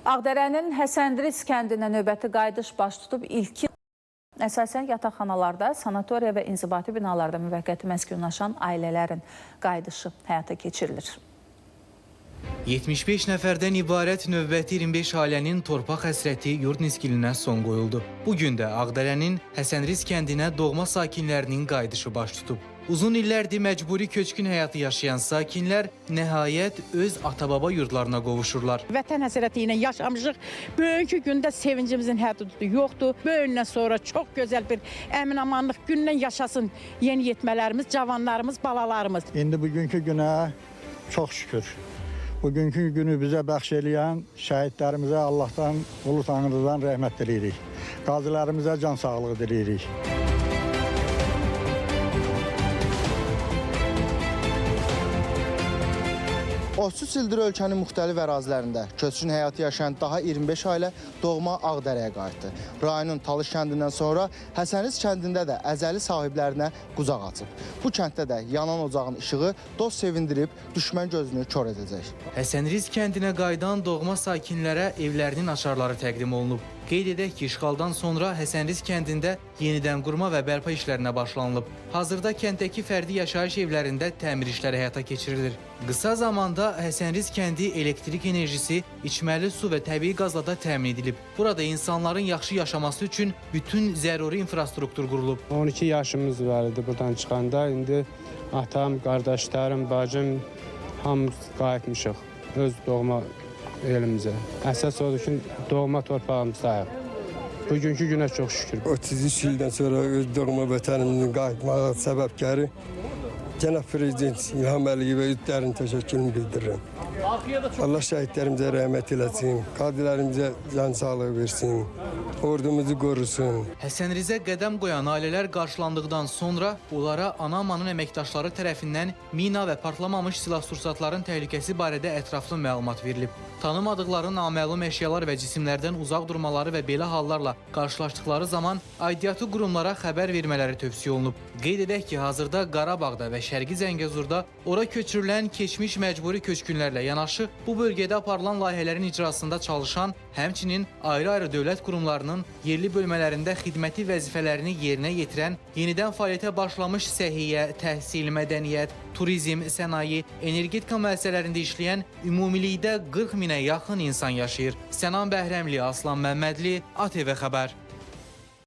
Ağdərənin Həsəndiriz kəndinə növbəti qayıdış baş tutub. İlkin əsasən yataqxanalarda, sanatoriya və inzibati binalarda müvəqqəti məskunlaşan ailələrin qayıdışı həyata keçirilir. 75 nəfərdən ibarət növbəti 25 ailənin torpaq həsrəti yurd nisgilinə son qoyuldu. Bugün də Ağdərənin Həsəndiriz kəndinə doğma sakinlərinin qayıdışı baş tutub. Uzun illərdir məcburi köçkün həyatı yaşayan sakinlər nəhayət öz ata-baba yurdlarına qovuşurlar. Vətən həsrəti ilə yaşamışıq. Bugünkü gündə sevincimizin həddi yoxdur. Böyündən sonra çox gözəl bir əmin-amanlıq gündən yaşasın yeniyetmələrimiz, cavanlarımız, balalarımız. İndi bugünkü günə çox şükür. Bugünkü günü bizə bəxş eləyən şəhidlərimizə Allahdan, Ulu Tanrıdan rəhmət diləyirik. Qazilərimizə can sağlığı diləyirik. Otuz ildir ölkənin müxtəlif ərazilərində köçkün həyatı yaşayan daha 25 ailə doğma Ağdərəyə qayıtdı. Rayonun Talış kəndindən sonra Həsəndiriz kəndində də əzəli sahiblərinə qucaq açıb. Bu kənddə də yanan ocağın işığı dost sevindirib, düşmən gözünü kör edəcək. Həsəndiriz kəndinə qayıdan doğma sakinlərə evlərinin açarları təqdim olunub. Qeyd edək ki, işğaldan sonra Həsəndiriz kəndində yenidən qurma və bərpa işlərinə başlanılıb. Hazırda kənddəki fərdi yaşayış evlərində təmir işləri həyata keçirilir. Qısa zamanda Həsəndiriz kəndi elektrik enerjisi, içməli su və təbii qazla da təmin edilib. Burada insanların yaxşı yaşaması üçün bütün zəruri infrastruktur qurulub. 12 yaşımız var idi buradan çıxanda. İndi atam, qardaşlarım, bacım hamımız qayıtmışıq öz doğma elimizə. Əsas odur ki, doğma torpağımızdayıq. Bugünkü günə çox şükür. 33 ildən sonra öz doğma vətənimizin qayıtmağa səbəbkarı Cənab Prezident İlham Əliyevə dərin təşəkkürümü bildirirəm. Allah şəhidlərimizə rəhmət eləsin, qazilərimizə can sağlığı versin, ordumuzu qorusun. Həsəndirizə qədəm qoyan ailələr qarşılandıqdan sonra onlara ANAMA'nın əməkdaşları tərəfindən mina və partlamamış silah-sursatların təhlükəsi barədə ətraflı məlumat verilib. Tanımadıqları naməlum əşyalar və cisimlərdən uzaq durmaları və belə hallarla qarşılaşdıqları zaman aidiyyatı qurumlara xəbər vermələri tövsiyə olunub. Qeyd edək ki, hazırda Qarabağda və Şərqi Zəngəzurda ora köçürülən keçmiş məcburi köçkünlərlə yanaşı bu bölgədə aparılan layihələrin icrasında çalışan, həmçinin ayrı-ayrı dövlət qurumlarının yerli bölmələrində xidməti vəzifələrini yerinə yetirən, yenidən fəaliyyətə başlamış səhiyyə, təhsil, mədəniyyət, turizm, sənaye, energetika müəssisələrində işləyən ümumilikdə 40 minə yaxın insan yaşayır. Sənan Bəhrəmli, Aslan Məmmədli, ATV Xəbər.